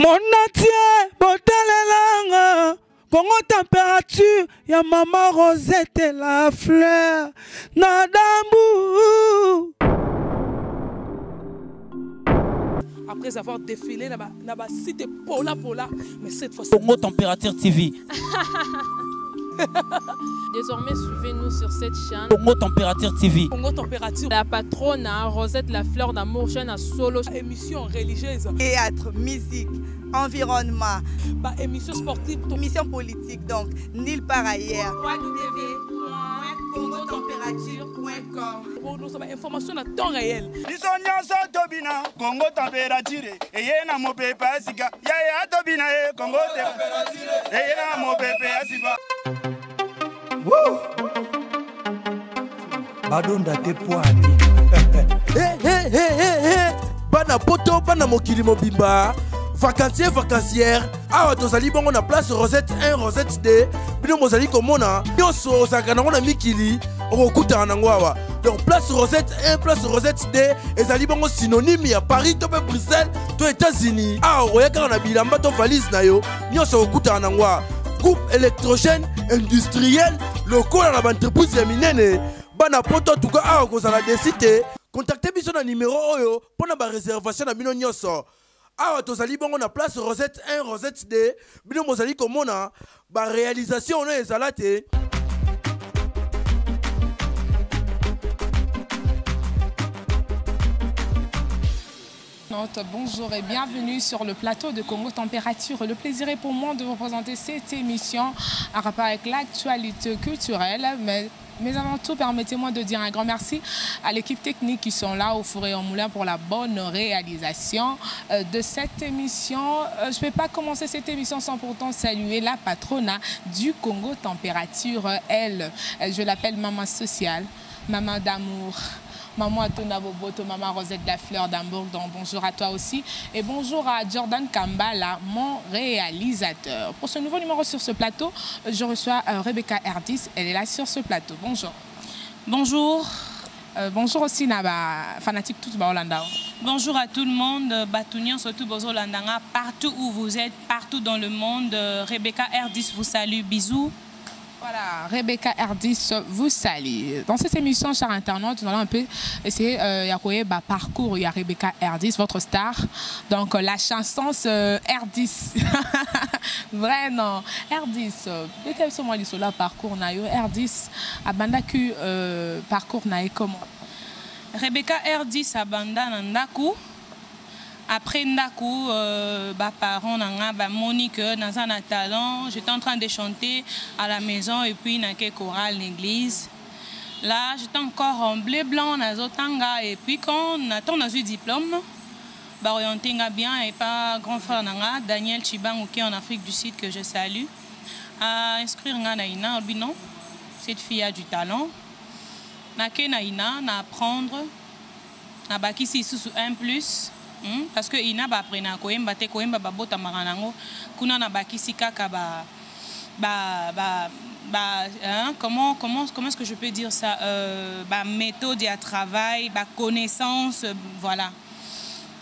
Monatie, botalelanga, Congo température, ya maman Rosette et la fleur, Nadambu. Après avoir défilé là-bas, cité Pola, mais cette fois-ci. Congo Température TV. Désormais, suivez-nous sur cette chaîne. Congo Température TV. Congo Température. La patronne, Rosette la fleur d'amour, chaîne à solo. Émission religieuse. Théâtre, musique, environnement. Bah, émission sportive. Émission politique, donc, nulle part ailleurs. www.congotempérature.com. Pour nous avoir information à temps réel. Congo Température. Et yena mo pepe asika. Ya tobina Congo Température. Et yena mo pepe asika. Badonda te poani. Bana poto bana mokili mobimba. Vacancière. Awa tozali bongo na place Rosette 1, Rosette 2. Bino mozali komona. Nyonso osakana na mikili. Okuta nango awa. Donc place Rosette 1, place Rosette 2. Ezali bongo synonyme ya Paris to Bruxelles to États-Unis. Awa oyaka na bilamba to valise na yo. Nyonso okuta nango awa. Groupe électrogène industriel local à l'entreprise ya minene. Bana poto tuka awa kozala desite. Contactez biso na numéro oyo pona ba réservation na bino nyonso. Awa tozali bongo na place Rosette 1, Rosette 2. Bino mozali komona ba réalisation na ezala te. Bonjour et bienvenue sur le plateau de Congo Température. Le plaisir est pour moi de vous présenter cette émission en rapport avec l'actualité culturelle. Mais avant tout, permettez-moi de dire un grand merci à l'équipe technique qui sont là au four et au moulin pour la bonne réalisation de cette émission. Je ne vais pas commencer cette émission sans pourtant saluer la patronne du Congo Température. Elle, je l'appelle maman sociale, maman d'amour. Maman Atona Boboto, maman Rosette la fleur d'Hambourg, donc bonjour à toi aussi. Et bonjour à Jordan Kambala, mon réalisateur. Pour ce nouveau numéro sur ce plateau, je reçois Rebecca Erdis, elle est là sur ce plateau. Bonjour. Bonjour. Bonjour aussi Naba, fanatique tout Holanda. Bonjour à tout le monde, Batounian, surtout Bozolandanga, partout où vous êtes, partout dans le monde. Rebecca Erdis vous salue, bisous. Voilà, Rebecca Erdis vous salue. Dans cette émission, chers internautes, nous allons un peu essayer de parcours. Il y a Rebecca Erdis, votre star. Donc, la chanson Erdis. Vrai, non. Erdis. Dès que moi, je parcours, Erdis, Abandaku, parcours, comment? Rebecca Erdis, Abanda, Nandaku. Après Ndaku, parents Monique dans un talent, j'étais en train de chanter à la maison et puis dans quelques chorales l'église. Là, j'étais encore en bleu blanc dans Zotanga et puis quand on attend dans un diplôme, orienté bien et pas grand frère nanga Daniel Chibang qui est en Afrique du Sud que je salue, à inscrire Naïna non, cette fille a du talent. Naïna na apprendre, na bakisi sous 1+. Parce que ina ba prena koemba te koemba ba bota maranango kuna na bakisi kaka comment est-ce que je peux dire ça, méthode de travail, connaissance, voilà.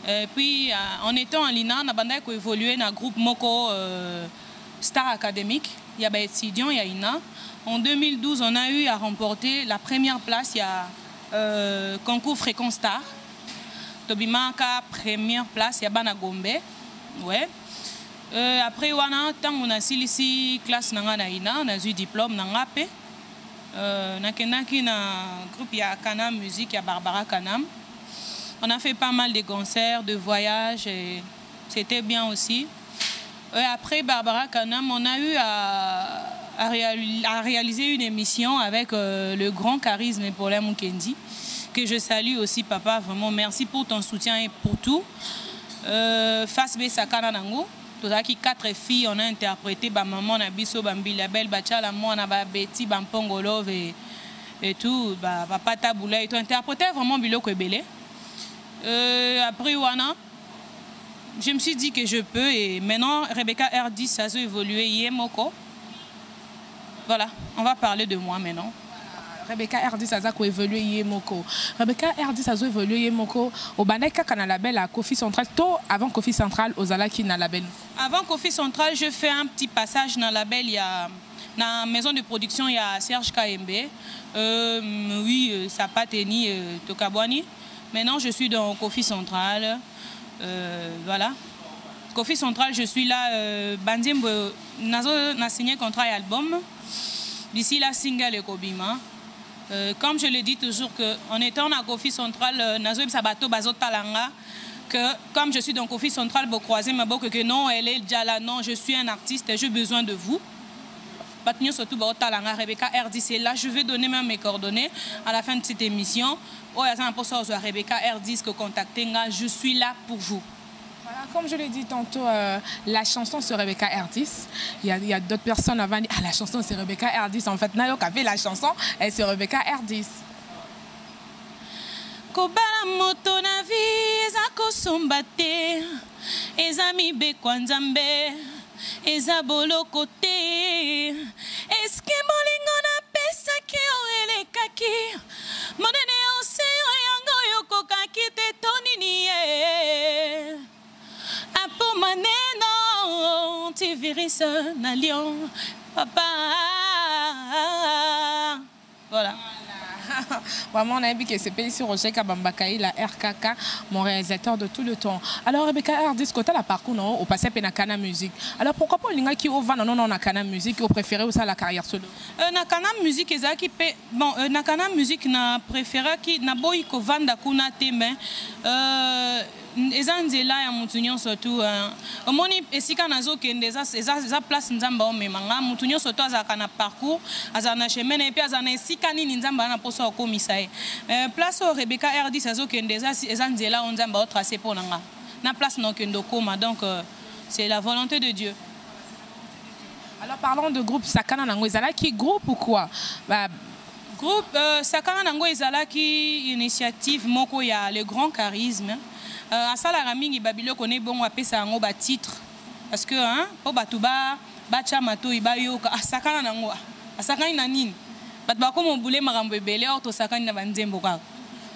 Et puis en étant en Lina na banda ko évoluer na groupe moko Star Académique, il y a étudiants, il y a ina. En 2012, on a eu à remporter la première place, il y a concours Fréquence Star. Tobimaka première place, il y a Bana Gombe. Ouais. Après, on a ici classe Naina, on a eu diplôme Nangape. On a groupe, il y a Kanam Musique, il y a Barbara Kanam. On a fait pas mal de concerts, de voyages, et c'était bien aussi. Après Barbara Kanam, on a eu à réaliser une émission avec le grand charisme Paulin Mukendi, que je salue aussi, papa. Vraiment, merci pour ton soutien et pour tout. Face B Sakana Nango, tous les 4 filles, on a interprété Maman Nabiso, Bambi la Belle, Bachala, Mona, Betty, Bampongolov et tout, Papa Taboula, et tout interprété vraiment Biloko Ebele. Après, Wana, je me suis dit que je peux, et maintenant, Rebecca Erdis, ça a évolué, Yemoko. Voilà, on va parler de moi maintenant. Rebecca R10 a évolué Yemoko. Rebecca R10 a évolué Yemoko. Au Baneka kana label à Kofi Central. Tôt avant Kofi Central, aux Alaki na label. Avant Kofi Central, je fais un petit passage dans la label. Il y a dans la maison de production, il y a Serge KMB. Oui, Sapateni, Tokabwani. Maintenant, je suis dans Kofi Central. Voilà. Kofi Central, je suis là. Bandim, n'a signé contrat et album. D'ici la single et Kobima. Comme je le dis toujours, que en étant à Kofi Central, Nazo Sabato Bazot Talanga, que comme je suis dans Kofi Central, vous croisez ma boque que non, elle est déjà là, non, je suis un artiste et j'ai besoin de vous. Patnio surtout Talanga, Rebecca R10, c'est là, je vais donner même mes coordonnées à la fin de cette émission. Oh, il y a un poste sur Rebecca R10 que contactez, je suis là pour vous. Voilà, comme je l'ai dit tantôt, la chanson sur Rebecca R10, il y a d'autres personnes avant dit ah la chanson c'est Rebecca R10. En fait, Nayo qui a fait la chanson, elle c'est Rebecca R10. Kobala moto na visa kosombate, ezami be kwanzambe, ezabolo kote, eske molingo na pesa ki oelekaki, monene oseo yango yokokaki te toniniye. Apo maneno ti virus na lion papa. Voilà. Vraiment, on a vu que c'est payé sur Roger Kabambakaï, la RKK, mon réalisateur de tout le temps. Alors, Rebecca R10, quand elle a parcours, au passé, elle a Kana Musique. Alors, pourquoi pas les gens qui ont non Kana Musique, ont préféré aussi la carrière solo? Nakana Musique, bon, Nakana Musique n'a préféré qui n'a boy ko vanda kuna teme. Ezanzela ya mutunyo surtout omoni esika nazo kende eza place nzamba o memanga mutunyo surtout azaka na parcours azana chemin et puis azana esika nini nzamba na poso okomisa ye place au Rebecca R10 azo kende ezanzela on nzamba o tracé pour nanga na place no kendo koma donc c'est la volonté de Dieu. Alors parlons de groupe Sakana Nango ezala qui groupe ou quoi groupe Sakana Nango ezala qui initiative moko ya le grand charisme. À Salara mingi babilo connaît bon apé ça en bas titre parce que hein po batuba bacha mato ibayo asakana nango asakana nanine bat ba ko mo boulé marambo belé auto sakana na banzembo ka.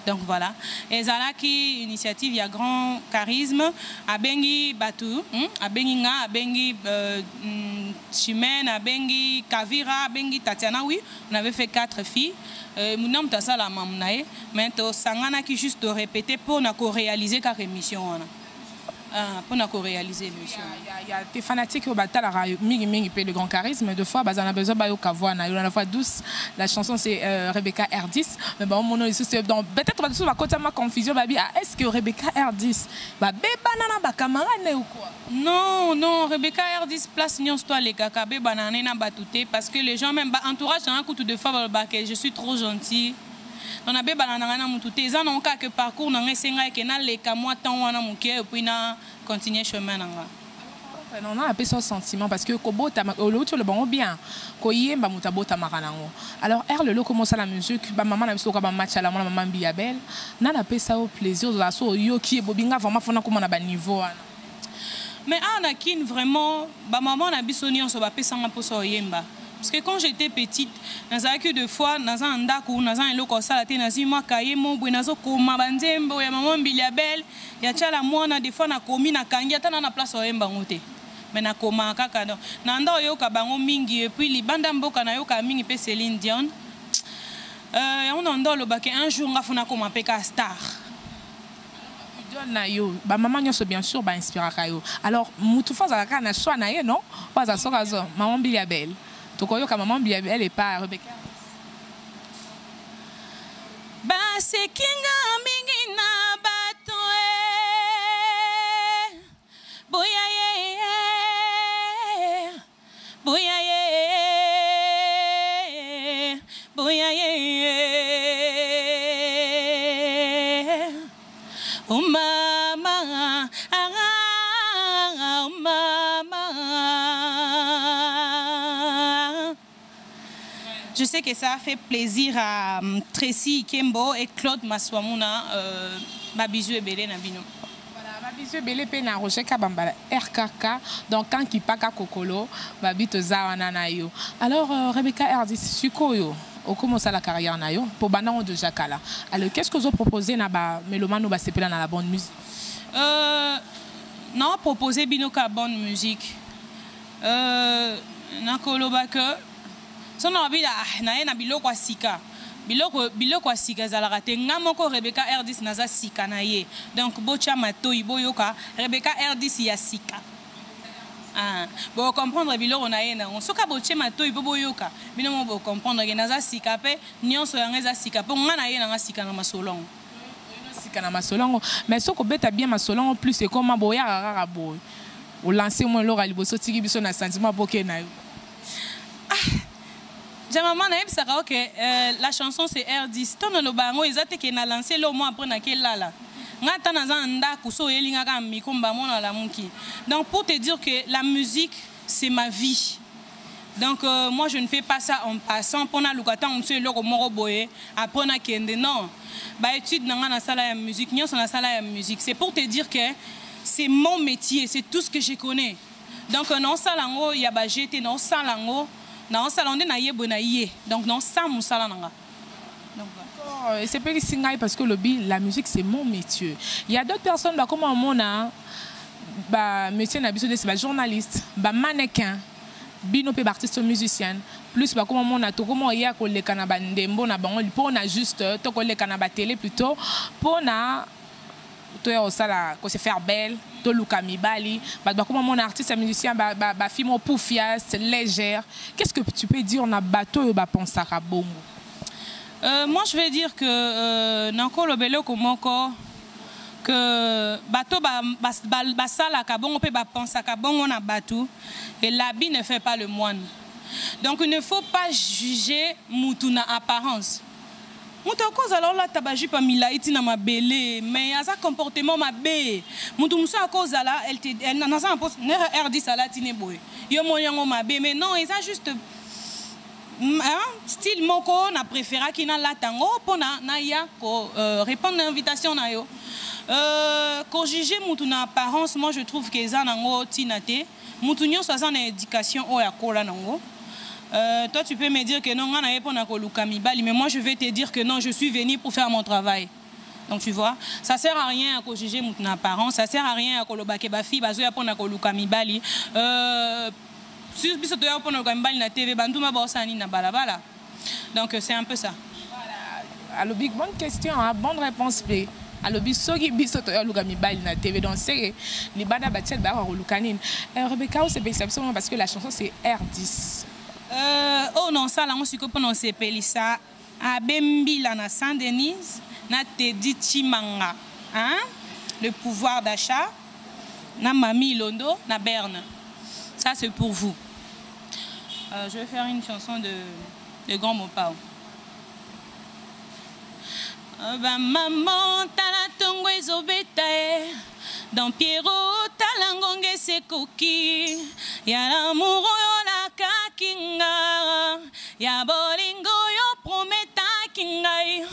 Donc voilà, et Zalaki initiative il y a grand charisme à Bengi Batu, à Bengi Nga, à Bengi Chimène, à Bengi Kavira, à Bengi Tatiana, oui, on avait fait 4 filles. Mon nom est ça la mamnae, mais to sangana qui juste de répéter pour na réaliser car émission pour na réaliser l'émission. Il y a des fanatiques au batala mingi le grand charisme de fois on a besoin de voix na la fois douce. La chanson c'est Rebecca R10 mais bon mon nom c'est donc peut-être va sur la côté ma confusion babi est-ce que Rebecca R10 ba beba nana ba camarade ou quoi? Non, Rebecca R10 place nion toi les kaka beba nana na batouté parce que les gens même entourage un coup de fois je suis trop gentil. On a bébé banana mututé ils ont cas que parcours na ngesenga ke na le ka moi temps wana muke et puis na continuer chemin nanga. On a un peu son sentiment parce que kobota le bon bien ko yemba mutabota makanango. Alors le lo commence la musique ba maman na biso ka ba match la maman biabel na na pesa au plaisir de la so yo qui bobinga vraiment fona comme na ba niveau wana. Mais anakin vraiment ba maman na biso ni on so ba pesa nga poso yemba. Parce que quand j'étais petite, dans un de fois, dans un ndaku, dans un local salaté, dans un mois caillé, mon buenazo koma banzembo, ya maman biliabel, ya chala mwana des fois na komi na kangia tana na place oemba ngote. Mais na koma kaka non. Na ndo yo ka bango mingi et puis li banda mboka na yo ka mingi pe Céline Dion. On ndo lo bake un jour ngafuna koma peka star. Na yo ba maman nyonso bien sûr ba inspira kayo. Alors mutu fa za ka na choix na ye non? Pas za soka zo maman biliabel. Tokoyo ka maman biabel et pas Rebecca. Base kinga mingi na bato boya ye boya ye boya ye oh mama oh mama. Je sais que ça a fait plaisir à Tracy Kembo et Claude Maswamuna, Babizu et Belé Nabino. Voilà, Babizu et Belé Pena Roger Kabambala, RKK, donc quand Kipaka Kokolo, Babito Zawananayo. Alors, Rebecca R10, Sukoyo, au commence la carrière na yo pour bana de Jacala. Alors qu'est-ce que vous proposez na ba mélomane ba sepela na la bonne musique? Non, proposer binoka bonne musique. Na koloba que son habila na ye na biloko asika. Biloko asika zalaka te ngamoko Rebecca R10 naza sika na ye. Donc bocha matoi boyoka Rebecca R10 ya sika. Ah, bon comprendre biloko na ye na on soka boche matoi boyoka. Bino mo comprendre que naza sika pe nyonso yanga za sika pe ngana ye na sika na masolongo. Sika na masolongo mais soko beta bien masolongo plus c'est comme boya rara boy. Ou lancer moi lora liboso tiki biso na sentiment boké na yo. Maman a que la chanson c'est R10. Tant le bango ils ont été lancé le mois après naquel là. Donc pour te dire que la musique c'est ma vie. Donc moi je ne fais pas ça en passant pour na lukata monsieur le moro boye après na kende non. Ba étude na sala ya musique, nyo na sala ya musique. C'est pour te dire que c'est mon métier, c'est tout ce que je connais. Donc non salango ya ba jeté non salango. Non, salon de naïe bonaïe. Donc non, ça mon salon nanga. Donc c'est pas les parce que la musique c'est mon métier. Il y a d'autres personnes comme moi bah métier na biso c'est journaliste, bah mannequin, bino pe artiste musicien. Plus bah comme moi to comment il y a ko le kanaba ndembo na bango pour na juste to ko le kanaba télé plutôt pour na to au sala ko se faire belle. Luka Mibali, comme mon artiste musicien, film poufia, c'est légère. Qu'est-ce que tu peux dire on a bateau et pense à bongo? Moi je vais dire que nanko le belo komoko que bateau basala kabongo pe pense à bongo na bateau et l'habit ne fait pas le moine. Donc il ne faut pas juger mutuna apparence. Mutu akoza la tabaji pa milaiti na mabele mais asa comportement mabe mutu musa akoza la elle na sa pose R10 salati ne boy yo monyango mabe mais non ils a juste style moko na préféra ki na latango pona na ya ko répondre à l'invitation na yo ko juger mutu na apparence. Moi je trouve que ça nango tinate mutu nyo sa na éducation o ya kola nango. Toi tu peux me dire que non, mais moi je vais te dire que non, je suis venu pour faire mon travail. Donc tu vois, ça sert à rien à juger mon apparence, ça sert à rien à kolobake ba fille bazo ya pona koluka mibali. Sur biso to ya pona koluka mibali na TV banduma ba osani na balabala. Donc c'est un peu ça. Voilà. Alors big bonne question, hein? Bonne réponse play. Alors bisogi biso to ya koluka mibali na TV donc c'est les bada batel ba kolukanine. Rebecca c'est perception parce que la chanson c'est R10. Oh non, ça là, on s'y comprend, c'est Pelissa. À Bembila, na Saint-Denis, na Teddy Chimanga. Hein? Le pouvoir d'achat. Na Mami Londo, na Berne. Ça, c'est pour vous. Je vais faire une chanson de Grand Mopao. Maman, tala tongo ezobetae. Dans Pierrot, talangonge se koki. Ya l'amour yo la kakinga. Ya bolingo yo prometa kingai.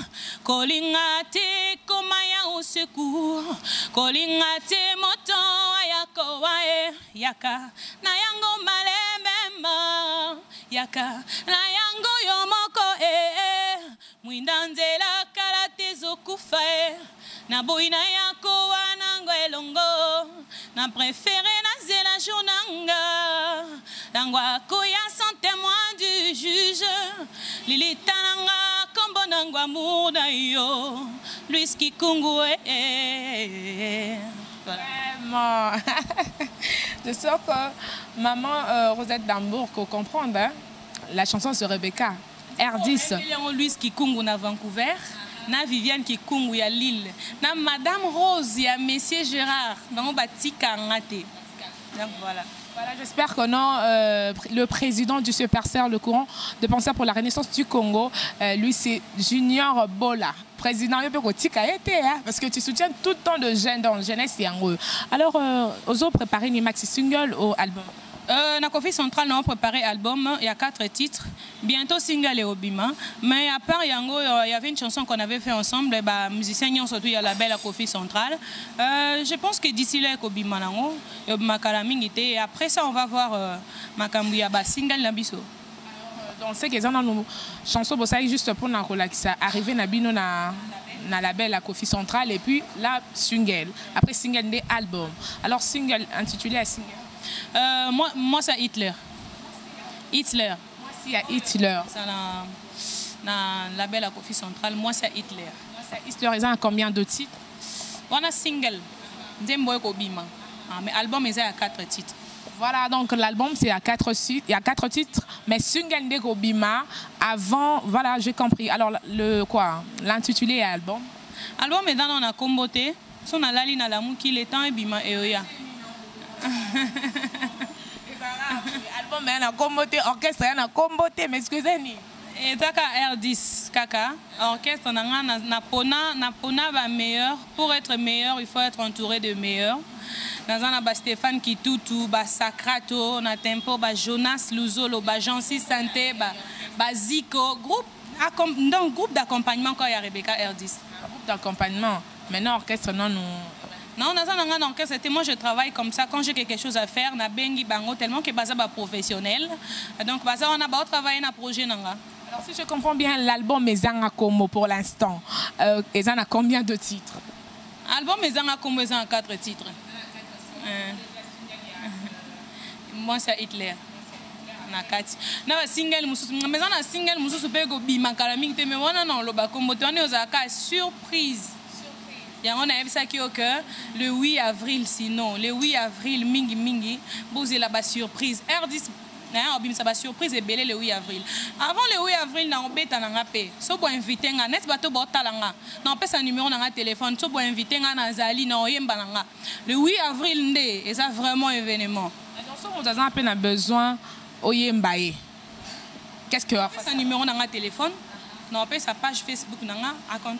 Kolinga te komaya au secours. Kolinga te moto ayakowae. Yaka na yango malemema. Yaka na yango yo moko Mwindanzela kalate zokufae. Na boina yako wanango elongo. Na préféré na zela journanga. Nangwa koya sans témoin du juge. Lilitananga kombonangwa murda yo. Luis Kikungu Vraiment. Je sens que maman Rosette d'Hambourg comprend hein? La chanson sur Rebecca. R10. Luis Kikungu na Vancouver. Na Viviane Kikungu ya Lille. Na Madame Rose ya Monsieur Gérard. Donc batika ngate. Donc voilà. Voilà, j'espère que non, le président du Supercer, le courant de pensée pour la renaissance du Congo, lui c'est Junior Bola. Président, parce que tu soutiens tout le temps de jeunes dans la jeunesse et en eux. Alors, aux autres préparé une maxi single ou album? Na Coffee Central, nous avons préparé album, il y a 4 titres, bientôt single et obima. Mais à part Yango, il y avait une chanson qu'on avait fait ensemble, bah, musiciens surtout il y a la belle Coffee Central. Je pense que d'ici là, obima nango, et après ça on va voir Makambuya ba single nabiso. Donc c'est que ça dans nos chansons pour ça juste pour nous relaxer arriver na bino na label la Kofi Central et puis là single après single des albums. Alors single intitulé à single. Moi c'est Hitler. Hitler. Moi c'est à Hitler. Ça na label la Kofi Central, moi c'est Hitler. Moi c'est Hitler, ils ont combien de titres? On a single. Demboy Kobima. Mais album ils a 4 titres. Voilà, donc l'album c'est à 4 titres, il y a 4 titres, mais single de Kobima avant, voilà, j'ai compris. Alors le quoi, l'intitulé est album. Album est dans on a comboté, son alali na lamu qui le temps et bima eoya. Album est na comboté, orchestre est na comboté, mais excusez-moi. Et taka R10 kaka, orchestre na pona va meilleur. Pour être meilleur, il faut être entouré de meilleurs. Dans un Stéphane Kitutu, Sacrato, na tempo, Jonas Luzolo, Jancy Santé, Zico, groupe d'accompagnement quand il y a Rebecca R10. Groupe d'accompagnement. Maintenant orchestre non nous. Non, dans un orchestre, moi je travaille comme ça quand j'ai quelque chose à faire, na bengi bango tellement que baza ba professionnel. Donc baza on a ba travailler na projet nanga. Alors si je comprends bien l'album Mezanga Como pour l'instant, ils en a combien de titres? Album Mezanga Como ils ont 4 titres. Moi c'est Hitler. Na kati. Na single mususu, mais on a single mususu pe go bima kala mingi te mais wana na loba kombo te on est aux surprise. Il y a un ça qui est au cœur le 8 avril sinon le 8 avril mingi bousez là-bas surprise R10 ça va surprise et belé le 8 avril. Avant le 8 avril na obeta na ngapé. So bo inviter nga net bato botalanga. Na pesa numéro na téléphone so bo inviter nga na zali na oyemba nga. Le 8 avril ndé et ça vraiment événement. Donc so vous avez un peu besoin oyemba. Qu'est-ce que pesa numéro na téléphone? Non, sa page Facebook nanga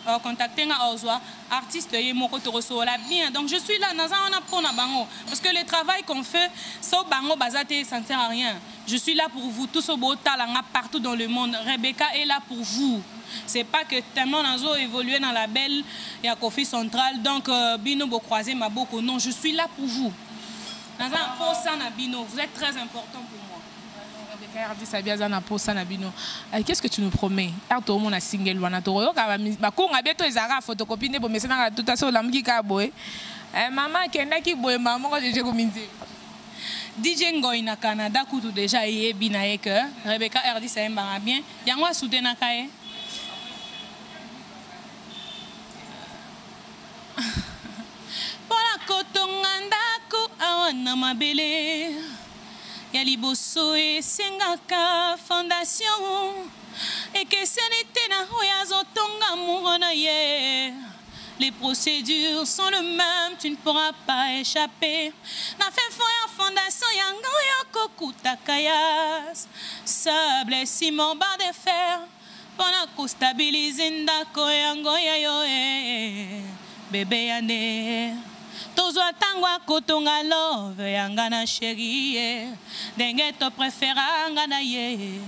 a contacté nga ozwa artiste ye moko to resola bien. Donc je suis là on a pour na bango parce que le travail qu'on fait so bango bazate ça ne sert à rien. Je suis là pour vous tous au beau talanga partout dans le monde. Rebecca est là pour vous. C'est pas que tellement nazo évolué dans la belle et à Kofi Central donc bino bo croiser ma boko non, je suis là pour vous. Dans un posa na bino, vous êtes très important pour moi. Qu'est-ce que tu nous promets? Single maman DJ Ngoy na Canada kutu déjà yebi na ye que Rebecca R10 aimba bien yango soutenir kae Pona kotonga ndako awana mabele ya liboso esengaka fondation ekeseni te na oyo azotonga muro na ye. Les procédures sont les mêmes, tu ne pourras pas échapper. Na fait foya fondation yango yoko kutakayas. Sable et ciment barre de fer. Pona ko stabiliser ndako yango yayo bébé yane. Tozwa tangwa kotonga love yanga na chérie. Denge to préféra nga na ye.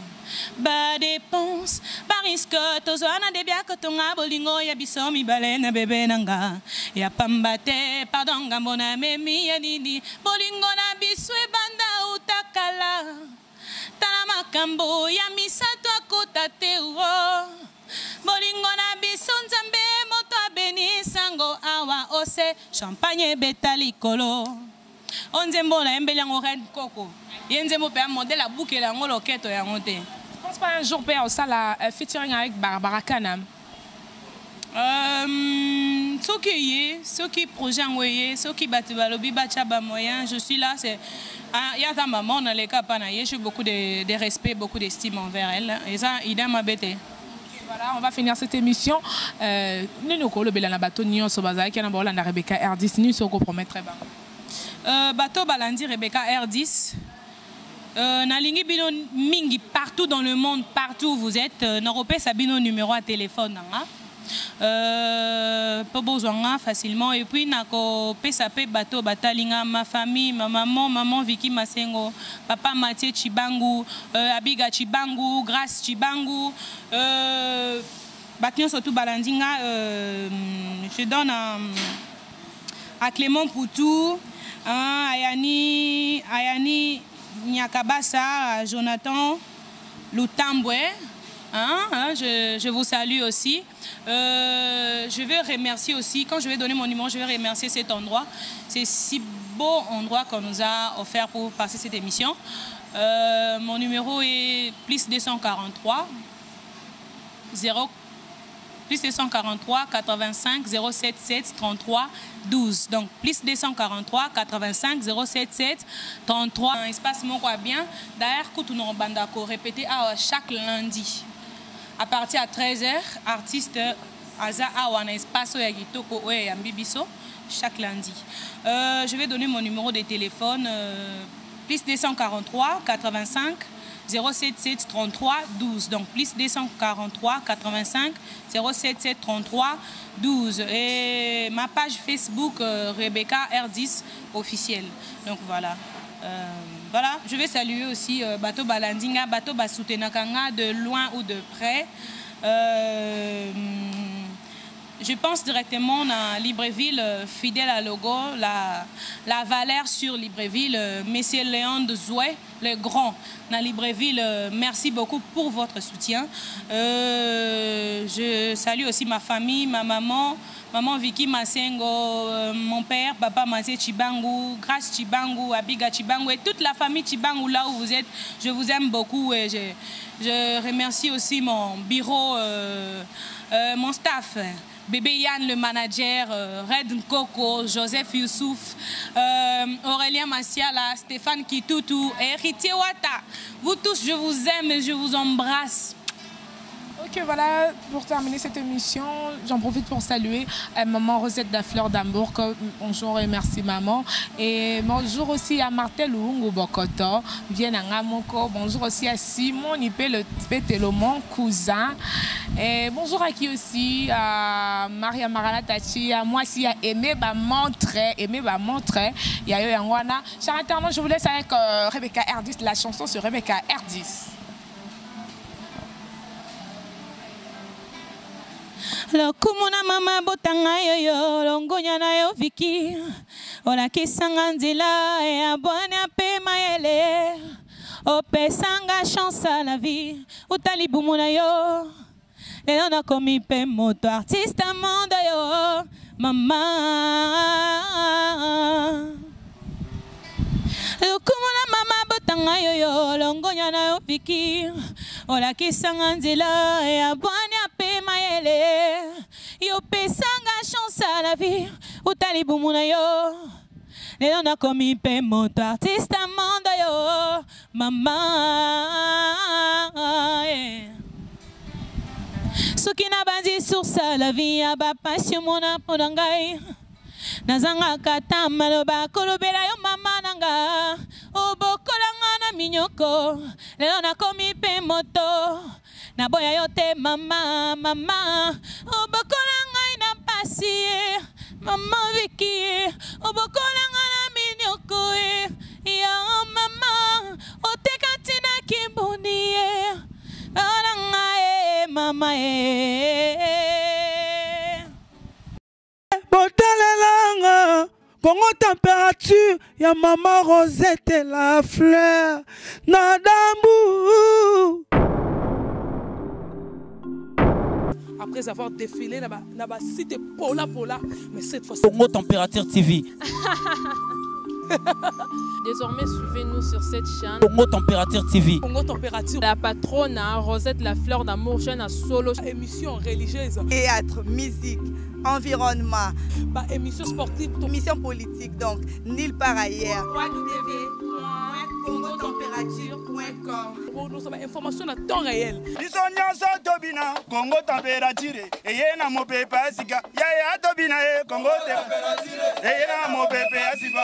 Ba dépense, ba risque, tozwa na debia kotonga bolingo ya biso mibale na bébé nanga. Ya pambate, pardon gambo na memi ya nini. Bolingo na biso ebanda utakala. Tala makambo ya misato akota te uro. Bolingo na biso nzambe moto abeni sango awa ose champagne betali kolo. Onzembo na embeli yango red coco. Yenzembo pe modèle a bouquet yango loketo yango te. Je pense pas un jour père ça la featuring avec Barbara Kanam. Ceux qui projet envoyé, ceux qui battent balobi batchaba moyen, je suis là c'est il y a ta maman dans les cas panaye, j'ai beaucoup de respect, beaucoup d'estime envers elle et ça idem ma bête. Voilà, on va finir cette émission. Nous nous collons bien la bateau Nyon Sobaza qui est dans la Rebecca R10 nous se compromet très bien. Bateau balandi Rebecca R10. Nalingi bino mingi partout dans le monde, partout où vous êtes. N'europé sabino numéro à téléphone. Pas besoin facilement. Et puis nako pesape bateau batalinga ma famille, ma maman Vicky Masengo, papa Mathieu Chibangu, Abiga Chibangu, Grace Chibangu. Batnion surtout balandinga. Je donne à Clément Poutou, Ayani Nyakabasa, Jonathan, Lutambwe. Je vous salue aussi. Je vais remercier aussi, quand je vais donner mon numéro, je vais remercier cet endroit. C'est si beau endroit qu'on nous a offert pour passer cette émission. Mon numéro est plus 243 85 077 33 12. Donc plus 243 85 077 33. Un espace moko bien. D'ailleurs, Koutuno Bandako répété chaque lundi. À partir de 13h, artiste Aza Awana espace Yagitoko Yambibiso chaque lundi. Je vais donner mon numéro de téléphone plus 243 85 077 33 12. Donc plus 243 85 077 33 12. Et ma page Facebook Rebecca R10 officielle. Donc voilà. Voilà, je vais saluer aussi Bato Balandinga, Bato Basutenakanga de loin ou de près. Je pense directement à Libreville, fidèle à logo, la valeur sur Libreville, Monsieur Léon de Zoué, le grand. Dans Libreville, merci beaucoup pour votre soutien. Je salue aussi ma famille, ma maman Vicky Masengo, mon père, papa Massé Chibangu, Grâce Chibangu, Abiga Chibangu et toute la famille Chibangu là où vous êtes. Je vous aime beaucoup et je remercie aussi mon bureau, mon staff. Bébé Yann, le manager, Red Nkoko, Joseph Youssouf, Aurélien Massiala, Stéphane Kitoutou, Héritier Wata. Vous tous, je vous aime et je vous embrasse. Ok, voilà, pour terminer cette émission, j'en profite pour saluer maman Rosette de la Fleur d'Amour. Bonjour et merci maman. Et bonjour aussi à Martel Lungu Bokoto, Vienne Ngamoko. Bonjour aussi à Simon Nipé, le Pételo, mon cousin. Et bonjour à qui aussi, à Maria Maranatachi, à moi aussi, à Aimé Bamontré. Il y a eu un wana. Chers internautes, je vous laisse avec Rebecca R10, la chanson sur Rebecca R10. Lokumuna mama botanga yoyo longonya na yo Viki ola kisanga nzila ya bwana pe maele opesanga chance à la vie utalibumuna yo lelo na komi pe moto artiste amanda yo mama lokumuna mama botanga yoyo longonya na yo Viki ola kisanga nzila ya bwana pe maele yo pesanga chance à la vie utalibumuna yo lelo na komi pe moto artiste amanda yo mama soki na bandi sur ça la vie ya ba passion mona podangai nazanga kata maloba kolobela yo mama nanga obokolanga na minyoko lelo na komi pe moto na boya yo te mama obokolanga ina pasi mama Viki obokolanga na minyoko ya mama otekatina kibuni oranga mama botalelanga Congo température ya maman Rosette la fleur na dambu. Après avoir défilé là-bas, cité Pola, mais cette fois-ci. Congo Température TV. Désormais, suivez-nous sur cette chaîne. Congo Température TV. Congo Température. La patronne Rosette la Fleur d'Amour, chaîne à solo. Émission religieuse. Théâtre, musique, environnement. Émission sportive. Émission politique, donc, nulle part ailleurs. www.congotempérature.com. Pour nous avoir information à temps réel. Bisonyanso tobina Congo Température. Eye na mopepe asika. Ya tobina Congo Température. Eye na mopepe asika.